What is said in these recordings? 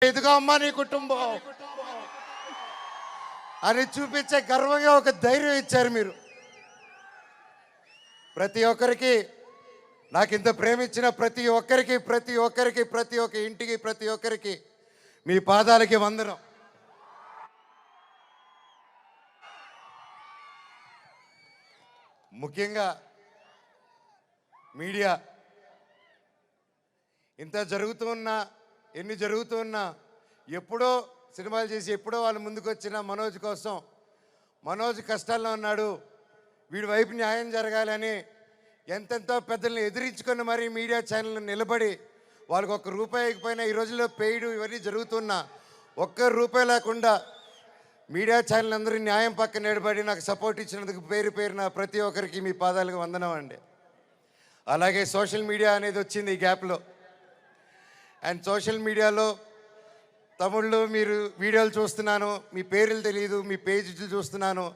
ఇదిగో అమ్మా నీ కుటుంబం అని చూపించే గర్వంగా ఒక ధైర్యం ఇచ్చారు మీరు. ప్రతి ఒక్కరికి నాకు ఇంత ప్రేమించిన ప్రతి ఒక్కరికి ప్రతి ఒక్క ఇంటికి ప్రతి ఒక్కరికి మీ పాదాలకి వందనం. ముఖ్యంగా మీడియా ఇంత జరుగుతున్నా ఎన్ని జరుగుతున్నా ఎప్పుడో సినిమాలు చేసి ఎప్పుడో వాళ్ళు ముందుకు వచ్చిన మనోజ్ కోసం, మనోజ్ కష్టాల్లో ఉన్నాడు, వీడి వైపు న్యాయం జరగాలని ఎంతెంతో పెద్దల్ని ఎదిరించుకొని మరీ మీడియా ఛానల్ నిలబడి వాళ్ళకి ఒక్క రూపాయి ఇకపోయినా ఈ రోజుల్లో పెయిడ్ ఇవన్నీ జరుగుతున్నా ఒక్క రూపాయి లేకుండా మీడియా ఛానల్ అందరూ న్యాయం పక్కన నిలబడి నాకు సపోర్ట్ ఇచ్చినందుకు పేరున ప్రతి ఒక్కరికి మీ పాదాలకు వందనం అండి. అలాగే సోషల్ మీడియా అనేది వచ్చింది ఈ గ్యాప్లో. అండ్ సోషల్ మీడియాలో తమ్ముళ్ళు మీరు వీడియోలు చూస్తున్నాను, మీ పేర్లు తెలియదు, మీ పేజీలు చూస్తున్నాను.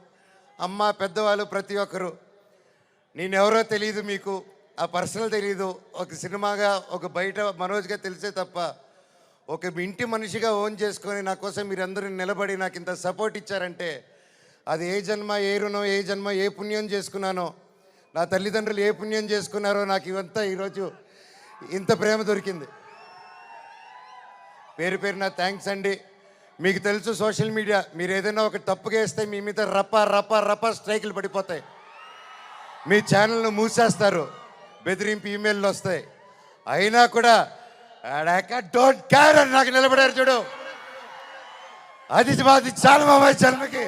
అమ్మ పెద్దవాళ్ళు ప్రతి ఒక్కరు నేనెవరో తెలియదు, మీకు ఆ పర్సనల్ తెలియదు. ఒక సినిమాగా ఒక బయట మనోజ్గా తెలిసే తప్ప ఒక ఇంటి మనిషిగా ఓన్ చేసుకొని నా కోసం మీరందరూ నిలబడి నాకు ఇంత సపోర్ట్ ఇచ్చారంటే అది ఏ జన్మ ఏ రుణం ఏ జన్మ ఏ పుణ్యం చేసుకున్నానో, నా తల్లిదండ్రులు ఏ పుణ్యం చేసుకున్నారో నాకు ఇవంతా ఈరోజు ఇంత ప్రేమ దొరికింది. పేరున థ్యాంక్స్ అండి. మీకు తెలుసు సోషల్ మీడియా మీరు ఏదైనా ఒక తప్పుగా వేస్తే మీ మీద రప్ప స్ట్రైకులు పడిపోతాయి, మీ ఛానల్ను మూసేస్తారు, బెదిరింపు ఈమెయిల్లు వస్తాయి. అయినా కూడా డోంట్ కేర్ అని నాకు నిలబడారు చూడు, అది చాలా మా జన్మకి